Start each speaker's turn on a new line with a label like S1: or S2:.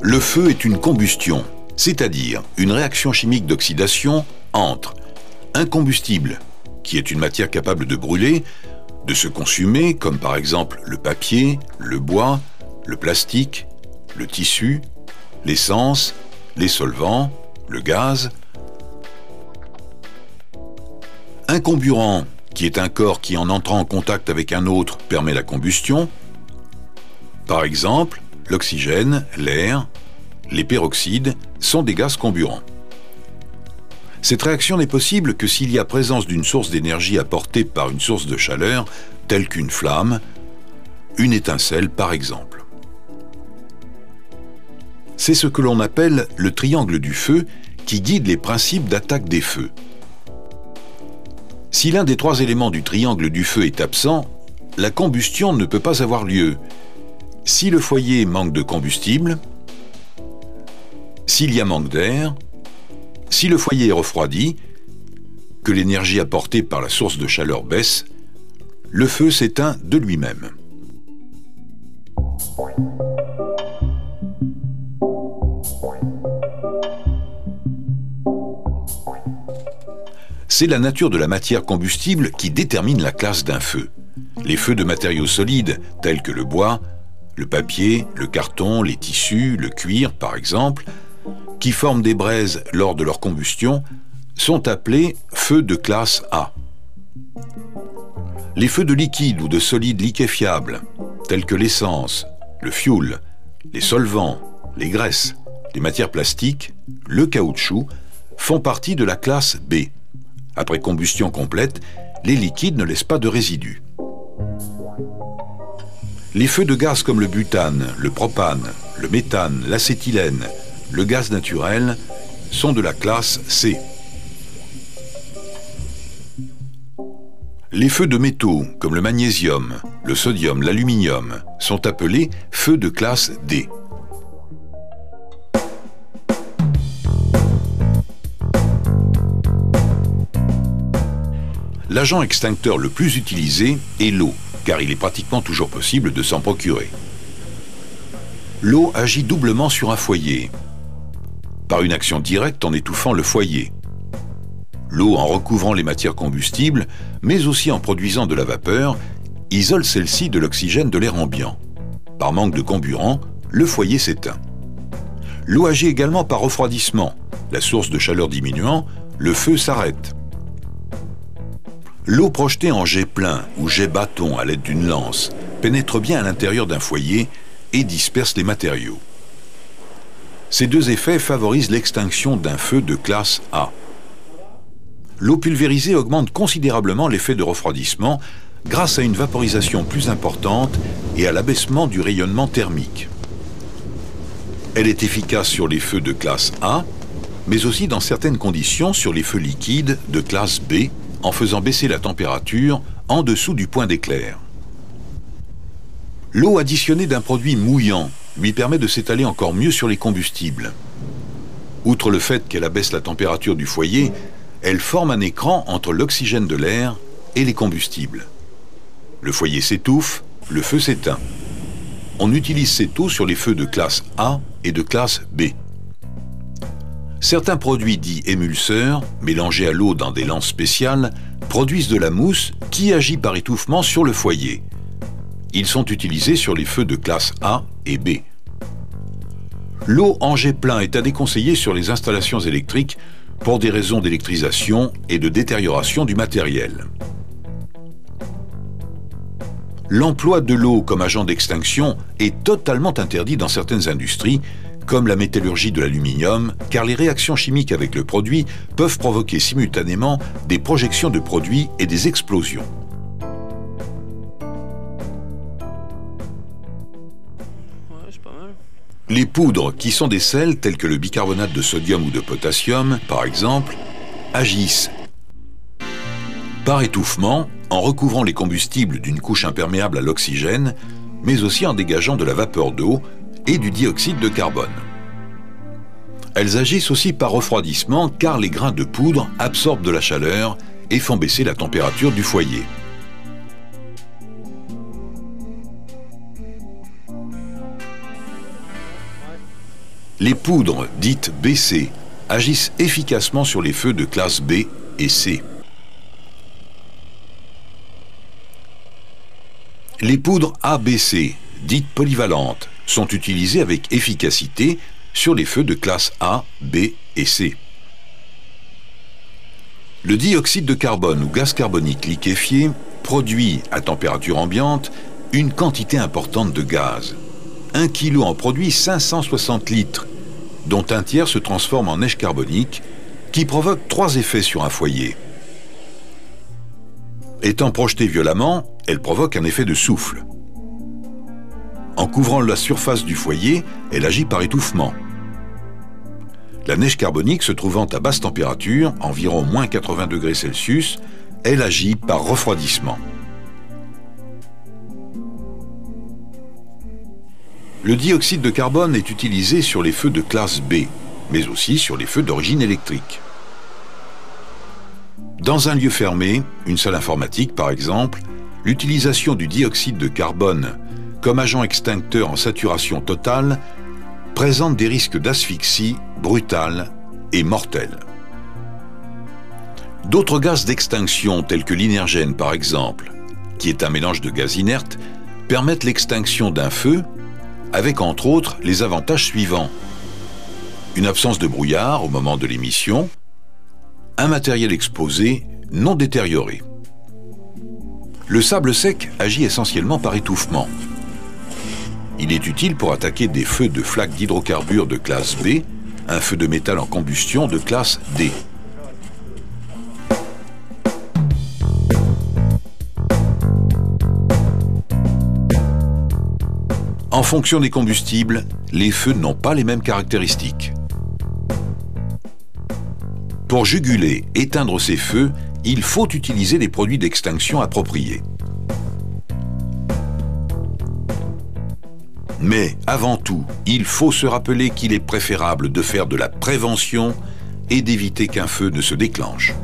S1: Le feu est une combustion, c'est-à-dire une réaction chimique d'oxydation entre un combustible, qui est une matière capable de brûler, de se consumer, comme par exemple le papier, le bois, le plastique, le tissu, l'essence, les solvants, le gaz. Un comburant, qui est un corps qui, en entrant en contact avec un autre, permet la combustion. Par exemple, l'oxygène, l'air, les peroxydes sont des gaz comburants. Cette réaction n'est possible que s'il y a présence d'une source d'énergie apportée par une source de chaleur, telle qu'une flamme, une étincelle par exemple. C'est ce que l'on appelle le triangle du feu qui guide les principes d'attaque des feux. Si l'un des trois éléments du triangle du feu est absent, la combustion ne peut pas avoir lieu. Si le foyer manque de combustible, s'il y a manque d'air, si le foyer est refroidi, que l'énergie apportée par la source de chaleur baisse, le feu s'éteint de lui-même. C'est la nature de la matière combustible qui détermine la classe d'un feu. Les feux de matériaux solides, tels que le bois, le papier, le carton, les tissus, le cuir par exemple, qui forment des braises lors de leur combustion, sont appelés feux de classe A. Les feux de liquide ou de solide liquéfiable, tels que l'essence, le fioul, les solvants, les graisses, les matières plastiques, le caoutchouc, font partie de la classe B. Après combustion complète, les liquides ne laissent pas de résidus. Les feux de gaz comme le butane, le propane, le méthane, l'acétylène, le gaz naturel sont de la classe C. Les feux de métaux, comme le magnésium, le sodium, l'aluminium, sont appelés feux de classe D. L'agent extincteur le plus utilisé est l'eau, car il est pratiquement toujours possible de s'en procurer. L'eau agit doublement sur un foyer, par une action directe en étouffant le foyer. L'eau, en recouvrant les matières combustibles, mais aussi en produisant de la vapeur, isole celle-ci de l'oxygène de l'air ambiant. Par manque de comburant, le foyer s'éteint. L'eau agit également par refroidissement. La source de chaleur diminuant, le feu s'arrête. L'eau projetée en jet plein ou jet bâton à l'aide d'une lance pénètre bien à l'intérieur d'un foyer et disperse les matériaux. Ces deux effets favorisent l'extinction d'un feu de classe A. L'eau pulvérisée augmente considérablement l'effet de refroidissement grâce à une vaporisation plus importante et à l'abaissement du rayonnement thermique. Elle est efficace sur les feux de classe A, mais aussi dans certaines conditions sur les feux liquides de classe B, en faisant baisser la température en dessous du point d'éclair. L'eau additionnée d'un produit mouillant lui permet de s'étaler encore mieux sur les combustibles. Outre le fait qu'elle abaisse la température du foyer, elle forme un écran entre l'oxygène de l'air et les combustibles. Le foyer s'étouffe, le feu s'éteint. On utilise cette eau sur les feux de classe A et de classe B. Certains produits dits émulseurs, mélangés à l'eau dans des lances spéciales, produisent de la mousse qui agit par étouffement sur le foyer. Ils sont utilisés sur les feux de classe A et B. L'eau en jet plein est à déconseiller sur les installations électriques pour des raisons d'électrisation et de détérioration du matériel. L'emploi de l'eau comme agent d'extinction est totalement interdit dans certaines industries, comme la métallurgie de l'aluminium, car les réactions chimiques avec le produit peuvent provoquer simultanément des projections de produits et des explosions. Les poudres, qui sont des sels tels que le bicarbonate de sodium ou de potassium, par exemple, agissent par étouffement en recouvrant les combustibles d'une couche imperméable à l'oxygène, mais aussi en dégageant de la vapeur d'eau et du dioxyde de carbone. Elles agissent aussi par refroidissement car les grains de poudre absorbent de la chaleur et font baisser la température du foyer. Les poudres dites BC agissent efficacement sur les feux de classe B et C. Les poudres ABC, dites polyvalentes, sont utilisées avec efficacité sur les feux de classe A, B et C. Le dioxyde de carbone ou gaz carbonique liquéfié produit à température ambiante une quantité importante de gaz. 1 kg en produit 560 litres, dont un tiers se transforme en neige carbonique, qui provoque 3 effets sur un foyer. Étant projetée violemment, elle provoque un effet de souffle. En couvrant la surface du foyer, elle agit par étouffement. La neige carbonique se trouvant à basse température, environ moins 80 degrés Celsius, elle agit par refroidissement. Le dioxyde de carbone est utilisé sur les feux de classe B, mais aussi sur les feux d'origine électrique. Dans un lieu fermé, une salle informatique par exemple, l'utilisation du dioxyde de carbone comme agent extincteur en saturation totale présente des risques d'asphyxie brutale et mortelle. D'autres gaz d'extinction tels que l'inergène par exemple, qui est un mélange de gaz inertes, permettent l'extinction d'un feu avec entre autres les avantages suivants. Une absence de brouillard au moment de l'émission, un matériel exposé non détérioré. Le sable sec agit essentiellement par étouffement. Il est utile pour attaquer des feux de flaques d'hydrocarbures de classe B, un feu de métal en combustion de classe D. En fonction des combustibles, les feux n'ont pas les mêmes caractéristiques. Pour juguler, éteindre ces feux, il faut utiliser des produits d'extinction appropriés. Mais avant tout, il faut se rappeler qu'il est préférable de faire de la prévention et d'éviter qu'un feu ne se déclenche.